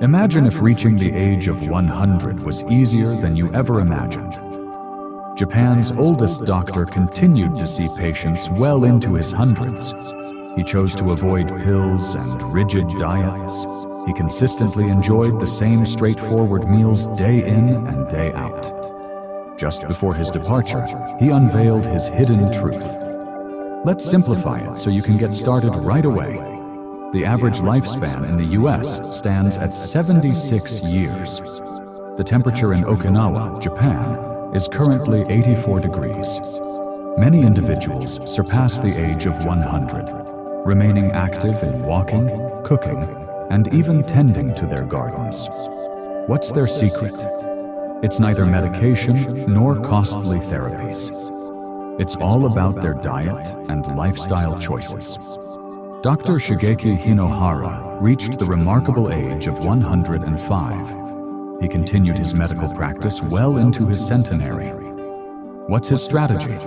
Imagine if reaching the age of 100 was easier than you ever imagined. Japan's oldest doctor continued to see patients well into his hundreds. He chose to avoid pills and rigid diets. He consistently enjoyed the same straightforward meals day in and day out. Just before his departure, he unveiled his hidden truth. Let's simplify it so you can get started right away. The average lifespan in the US stands at 76 years. The temperature in Okinawa, Japan, is currently 84 degrees. Many individuals surpass the age of 100, remaining active in walking, cooking, and even tending to their gardens. What's their secret? It's neither medication nor costly therapies. It's all about their diet and lifestyle choices. Dr. Shigeaki Hinohara reached the remarkable age of 105. He continued his medical practice well into his centenary. What's his strategy?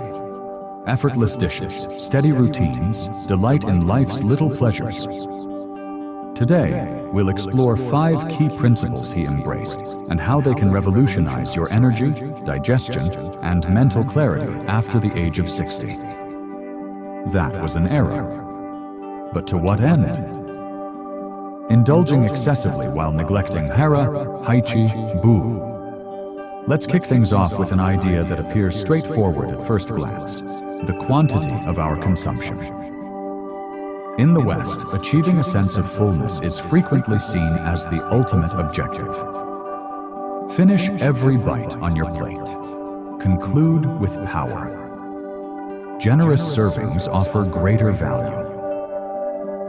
Effortless dishes, steady routines, delight in life's little pleasures. Today, we'll explore 5 key principles he embraced and how they can revolutionize your energy, digestion, and mental clarity after the age of 60. That was an era. But to what end? Indulging excessively while neglecting hara, haichi, bu. Let's kick things off with an idea that appears straightforward at first glance: the quantity of our consumption. In the West, achieving a sense of fullness is frequently seen as the ultimate objective. Finish every bite on your plate. Conclude with power. Generous servings offer greater value.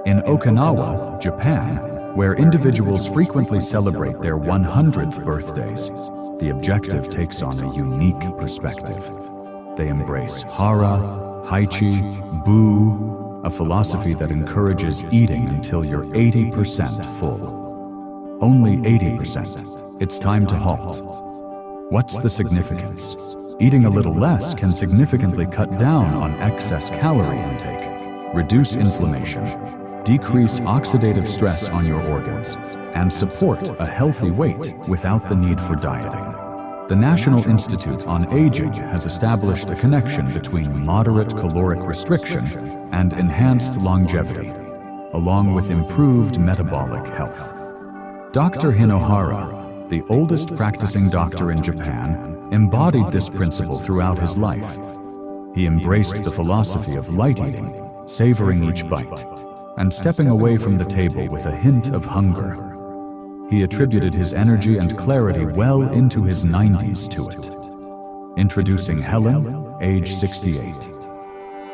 In Okinawa, Japan, where individuals frequently celebrate their 100th birthdays, the objective takes on a unique perspective. They embrace hara, haichi, bu, a philosophy that encourages eating until you're 80% full. Only 80%. It's time to halt. What's the significance? Eating a little less can significantly cut down on excess calorie intake, reduce inflammation, decrease oxidative stress on your organs, and support a healthy weight without the need for dieting. The National Institute on Aging has established a connection between moderate caloric restriction and enhanced longevity, along with improved metabolic health. Dr. Hinohara, the oldest practicing doctor in Japan, embodied this principle throughout his life. He embraced the philosophy of light eating, savoring each bite, and stepping away from the table with a hint of hunger. He attributed his energy and clarity well into his 90s to it. Introducing Helen, age 68.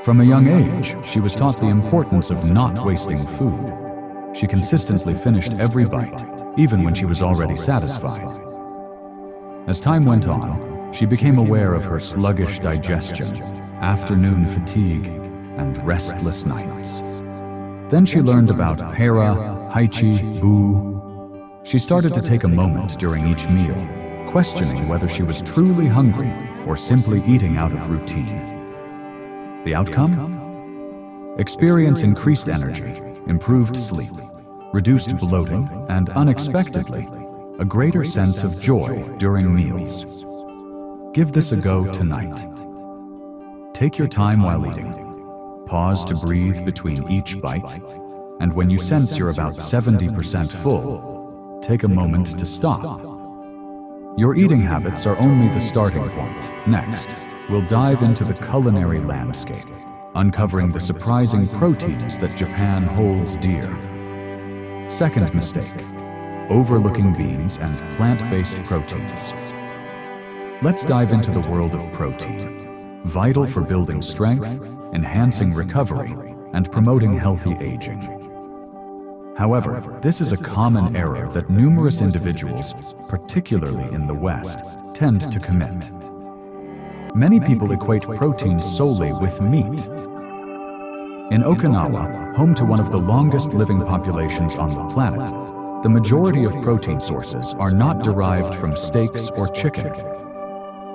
From a young age, she was taught the importance of not wasting food. She consistently finished every bite, even when she was already satisfied. As time went on, she became aware of her sluggish digestion, afternoon fatigue, and restless nights. Then she learned about hara, haichi, bu. She started to take a moment during each meal, questioning whether she was truly hungry or simply eating out of routine. The outcome? Experience increased energy, improved sleep, reduced bloating, and unexpectedly, a greater sense of joy during meals. Give this a go tonight. Take your time while eating. Pause to breathe between each bite, and when you sense you're about 70% full, take a moment to stop. Your eating habits are only the starting point. Next, we'll dive into the culinary landscape, uncovering the surprising proteins that Japan holds dear. Second mistake: overlooking beans and plant-based proteins. Let's dive into the world of protein. Vital for building strength, enhancing recovery, and promoting healthy aging. However, this is a common error that numerous individuals, particularly in the West, tend to commit. Many people equate protein solely with meat. In Okinawa, home to one of the longest living populations on the planet, the majority of protein sources are not derived from steaks or chicken.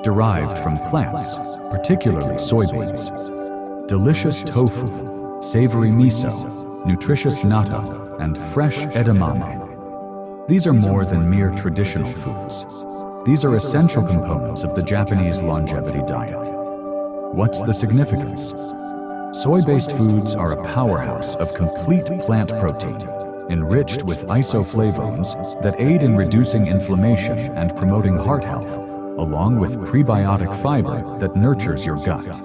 Derived from plants, particularly soybeans. Delicious tofu, savory miso, nutritious natto, and fresh edamame. These are more than mere traditional foods. These are essential components of the Japanese longevity diet. What's the significance? Soy-based foods are a powerhouse of complete plant protein, enriched with isoflavones that aid in reducing inflammation and promoting heart health, along with prebiotic fiber that nurtures your gut.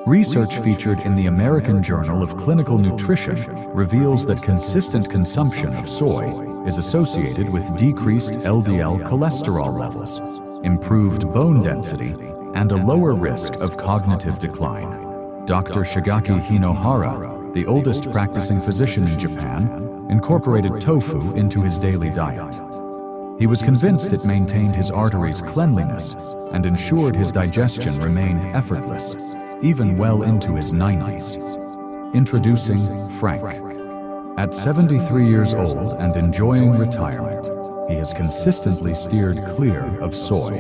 Research featured in the American Journal of Clinical Nutrition reveals that consistent consumption of soy is associated with decreased LDL cholesterol levels, improved bone density, and a lower risk of cognitive decline. Dr. Shigeaki Hinohara, the oldest practicing physician in Japan, incorporated tofu into his daily diet. He was convinced it maintained his arteries' cleanliness and ensured his digestion remained effortless, even well into his 90s. Introducing Frank. At 73 years old and enjoying retirement, he has consistently steered clear of soy.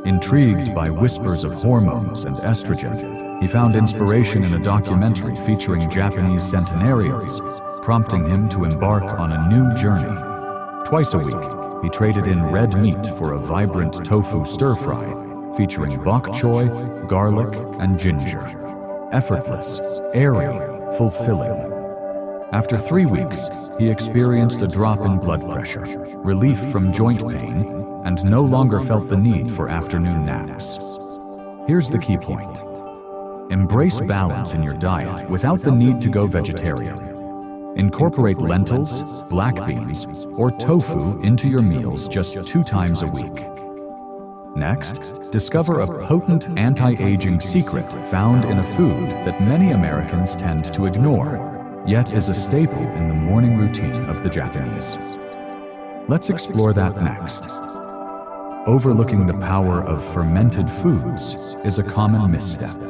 Intrigued by whispers of hormones and estrogen, he found inspiration in a documentary featuring Japanese centenarians, prompting him to embark on a new journey. Twice a week, he traded in red meat for a vibrant tofu stir-fry, featuring bok choy, garlic, and ginger. Effortless, airy, fulfilling. After 3 weeks, he experienced a drop in blood pressure, relief from joint pain, and no longer felt the need for afternoon naps. Here's the key point. Embrace balance in your diet without the need to go vegetarian. Incorporate lentils, black beans, or tofu into your meals just 2 times a week. Next, discover a potent anti-aging secret found in a food that many Americans tend to ignore, yet is a staple in the morning routine of the Japanese. Let's explore that next. Overlooking the power of fermented foods is a common misstep.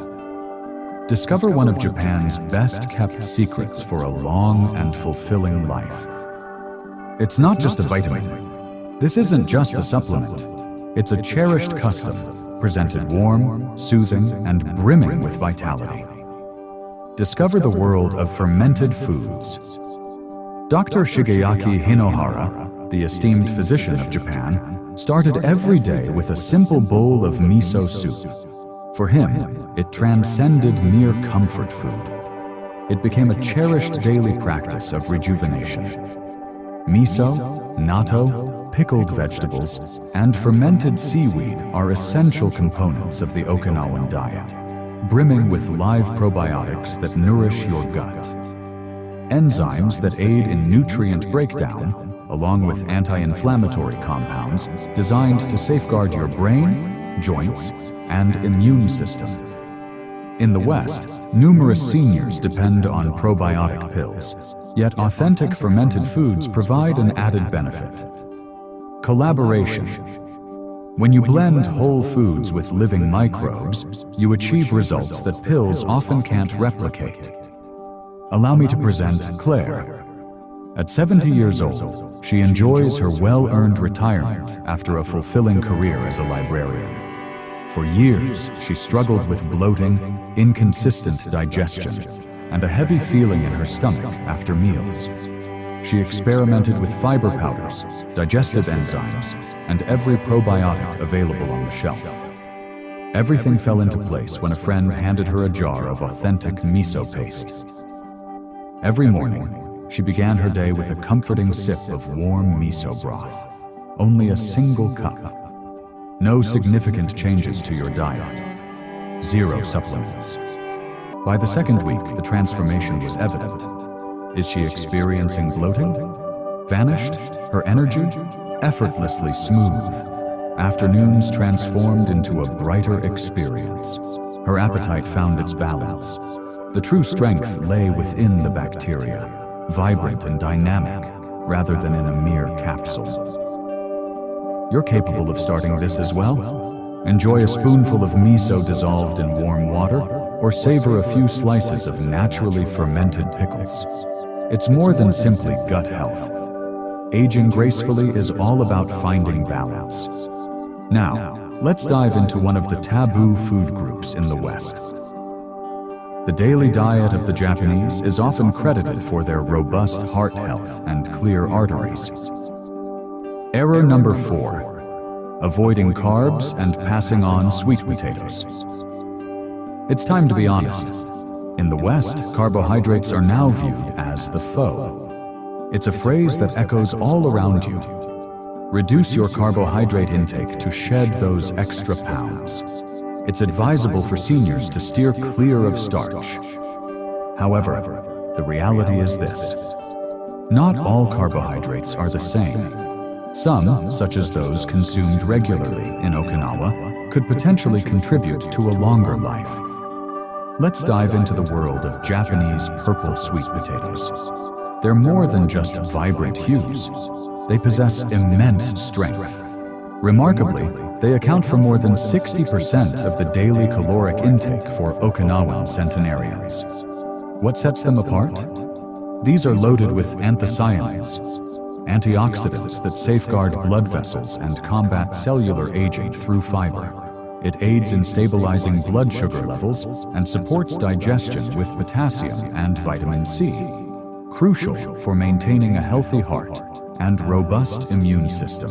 Discover one of Japan's best-kept secrets for a long and fulfilling life. It's not just a vitamin. This isn't just a supplement. It's a cherished custom, presented warm, soothing, and brimming with vitality. Discover the world of fermented foods. Dr. Shigeaki Hinohara, the esteemed physician of Japan, started every day with a simple bowl of miso soup. For him, it transcended mere comfort food. It became a cherished daily practice of rejuvenation. Miso, natto, pickled vegetables, and fermented seaweed are essential components of the Okinawan diet, brimming with live probiotics that nourish your gut. Enzymes that aid in nutrient breakdown, along with anti-inflammatory compounds designed to safeguard your brain, joints, and immune system. In the West, numerous seniors depend on probiotic pills, yet authentic fermented foods provide an added benefit. Collaboration. When you blend whole foods with living microbes, you achieve results that pills often can't replicate. Allow me to present Claire. At 70 years old, she enjoys her well-earned retirement after a fulfilling career as a librarian. For years, she struggled with bloating, inconsistent digestion, and a heavy feeling in her stomach after meals. She experimented with fiber powders, digestive enzymes, and every probiotic available on the shelf. Everything fell into place when a friend handed her a jar of authentic miso paste. Every morning, she began her day with a comforting sip of warm miso broth. Only a single cup. No significant changes to your diet. 0 supplements. By the second week, the transformation was evident. Is she experiencing bloating? Vanished? Her energy? Effortlessly smooth. Afternoons transformed into a brighter experience. Her appetite found its balance. The true strength lay within the bacteria, vibrant and dynamic, rather than in a mere capsule. You're capable of starting this as well. Enjoy a spoonful of miso dissolved in warm water, or savor a few slices of naturally fermented pickles. It's more than simply gut health. Aging gracefully is all about finding balance. Now, let's dive into one of the taboo food groups in the West. The daily diet of the Japanese is often credited for their robust heart health and clear arteries. Error number 4. Avoiding carbs and passing on sweet potatoes. It's time to be honest. In the West, carbohydrates are now viewed as the foe. It's a phrase that echoes all around you. Reduce your carbohydrate intake to shed those extra pounds. It's advisable for seniors to steer clear of starch. However, the reality is this. Not all carbohydrates are the same. Some, such as those consumed regularly in Okinawa, could potentially contribute to a longer life. Let's dive into the world of Japanese purple sweet potatoes. They're more than just vibrant hues. They possess immense strength. Remarkably, they account for more than 60% of the daily caloric intake for Okinawan centenarians. What sets them apart? These are loaded with anthocyanins, antioxidants that safeguard blood vessels and combat cellular aging through fiber. It aids in stabilizing blood sugar levels and supports digestion with potassium and vitamin C, crucial for maintaining a healthy heart and robust immune system.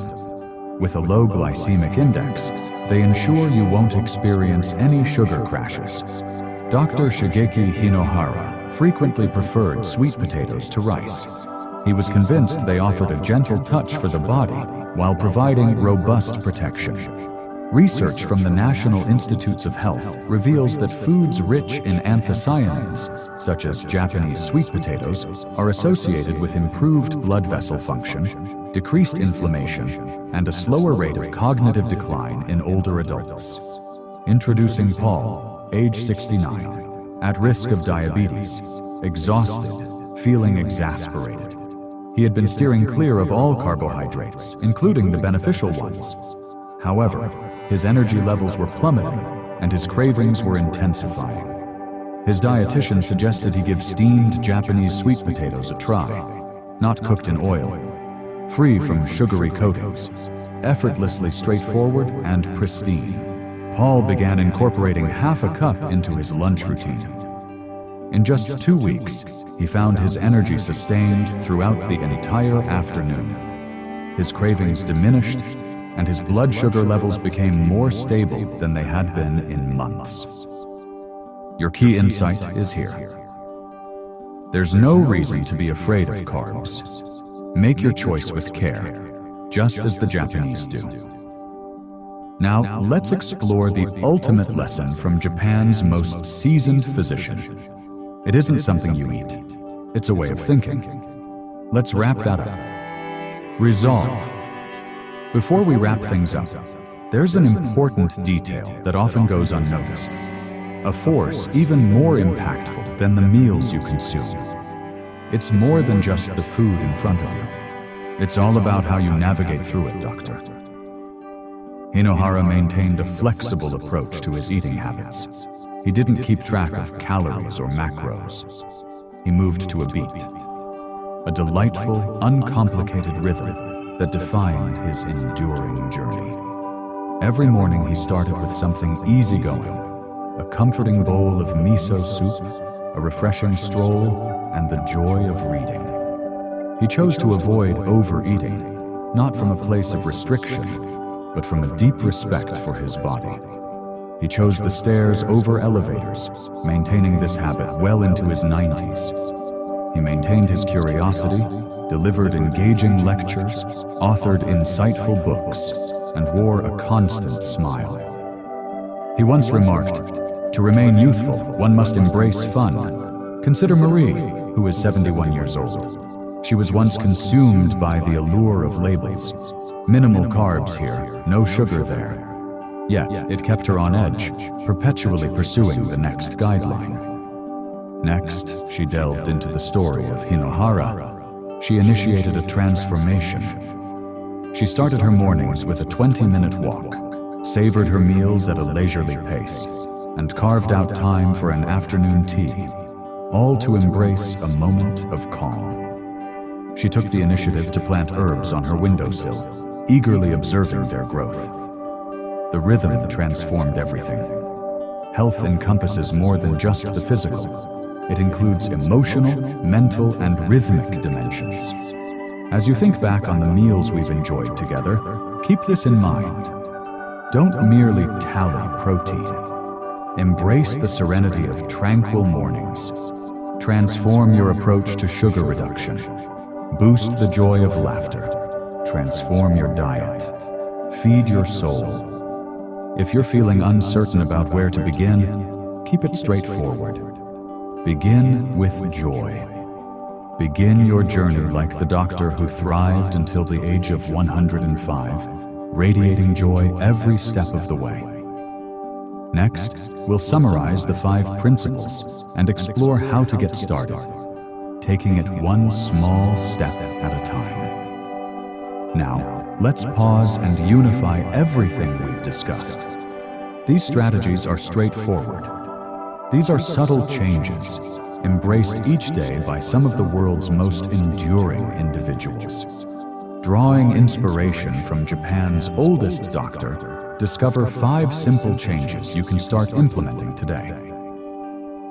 With a low glycemic index, they ensure you won't experience any sugar crashes. Dr. Shigeaki Hinohara frequently preferred sweet potatoes to rice. He was convinced they offered a gentle touch for the body while providing robust protection. Research from the National Institutes of Health reveals that foods rich in anthocyanins, such as Japanese sweet potatoes, are associated with improved blood vessel function, decreased inflammation, and a slower rate of cognitive decline in older adults. Introducing Paul, age 69, at risk of diabetes, exhausted, feeling exasperated. He had been steering clear of all carbohydrates, including the beneficial ones. However, his energy levels were plummeting, and his cravings were intensifying. His dietitian suggested he give steamed Japanese sweet potatoes a try, not cooked in oil, free from sugary coatings, effortlessly straightforward and pristine. Paul began incorporating half a cup into his lunch routine. In just 2 weeks, he found his energy sustained throughout the entire afternoon. His cravings diminished, and his blood sugar levels became more stable than they had been in months. Your key insight is here. There's no reason to be afraid of carbs. Make your choice with care, just as the Japanese do. Now, let's explore the ultimate lesson from Japan's most seasoned physician. It isn't something you eat. It's a way of thinking. Let's wrap that up. Resolve. Before we wrap things up, there's an important detail that often goes unnoticed. A force even more impactful than the meals you consume. It's more than just the food in front of you. It's all about how you navigate through it, Doctor. Hinohara maintained a flexible approach to his eating habits. He didn't keep track of calories or macros. He moved to a beat. A delightful, uncomplicated rhythm that defined his enduring journey. Every morning he started with something easygoing, a comforting bowl of miso soup, a refreshing stroll, and the joy of reading. He chose to avoid overeating, not from a place of restriction, but from a deep respect for his body. He chose the stairs over elevators, maintaining this habit well into his 90s. He maintained his curiosity, delivered engaging lectures, authored insightful books, and wore a constant smile. He once remarked, "To remain youthful, one must embrace fun." Consider Marie, who is 71 years old. She was once consumed by the allure of labels. Minimal carbs here, no sugar there. Yet, it kept her on edge, perpetually pursuing the next guideline. Next, she delved into the story of Hinohara. She initiated a transformation. She started her mornings with a 20-minute walk, savored her meals at a leisurely pace, and carved out time for an afternoon tea, all to embrace a moment of calm. She took the initiative to plant herbs on her windowsill, eagerly observing their growth. The rhythm transformed everything. Health encompasses more than just the physical. It includes emotional, mental, and rhythmic dimensions. As you think back on the meals we've enjoyed together, keep this in mind. Don't merely tally protein. Embrace the serenity of tranquil mornings. Transform your approach to sugar reduction. Boost the joy of laughter. Transform your diet. Feed your soul. If you're feeling uncertain about where to begin, keep it straightforward. Begin with joy. Begin your journey like the doctor who thrived until the age of 105, radiating joy every step of the way. Next, we'll summarize the 5 principles and explore how to get started, taking it one small step at a time. Now, let's pause and unify everything we've discussed. These strategies are straightforward. These are subtle changes, embraced each day by some of the world's most enduring individuals. Drawing inspiration from Japan's oldest doctor, discover 5 simple changes you can start implementing today.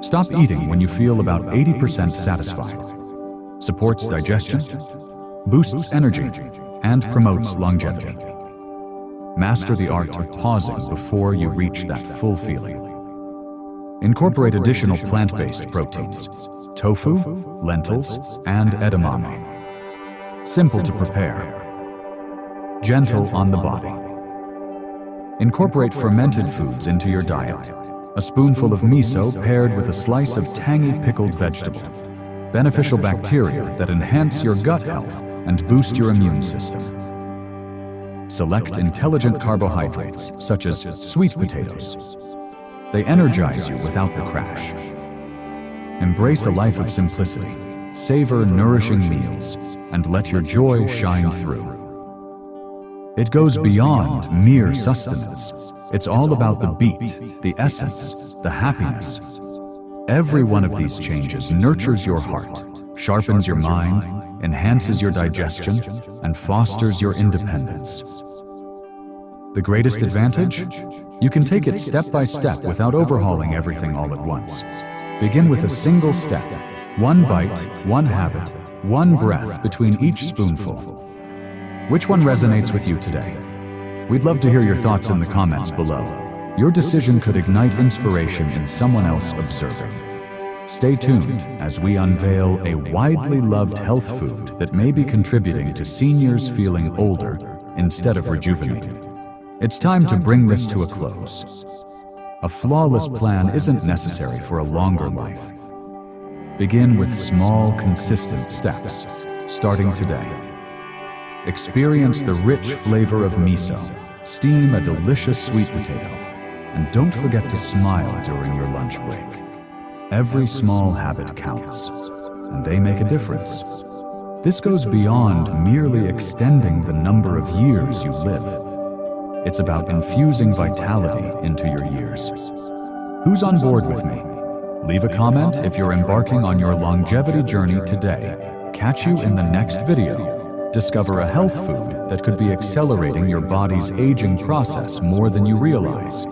Stop eating when you feel about 80% satisfied. Supports digestion, boosts energy, and promotes longevity. Master the art of pausing before you reach that full feeling. Incorporate additional plant-based proteins, tofu, lentils, and edamame. Simple to prepare. Gentle on the body. Incorporate fermented foods into your diet. A spoonful of miso paired with a slice of tangy pickled vegetable. Beneficial bacteria that enhance your gut health and boost your immune system. Select intelligent carbohydrates, such as sweet potatoes. They energize you without the crash. Embrace a life of simplicity, savor nourishing meals, and let your joy shine through. It goes beyond mere sustenance. It's all about the beat, the essence, the happiness. Every one of these changes nurtures your heart, sharpens your mind, enhances your digestion, and fosters your independence. The greatest advantage? You can take it step by step without overhauling everything all at once. Begin with a single step, one bite, one habit, one breath between each spoonful. Which one resonates with you today? We'd love to hear your thoughts in the comments below. Your decision could ignite inspiration in someone else observing. Stay tuned as we unveil a widely loved health food that may be contributing to seniors feeling older instead of rejuvenated. It's time to bring this to a close. A flawless plan isn't necessary for a longer life. Begin with small, consistent steps, starting today. Experience the rich flavor of miso, steam a delicious sweet potato, and don't forget to smile during your lunch break. Every small habit counts, and they make a difference. This goes beyond merely extending the number of years you live. It's about infusing vitality into your years. Who's on board with me? Leave a comment if you're embarking on your longevity journey today. Catch you in the next video. Discover a health food that could be accelerating your body's aging process more than you realize.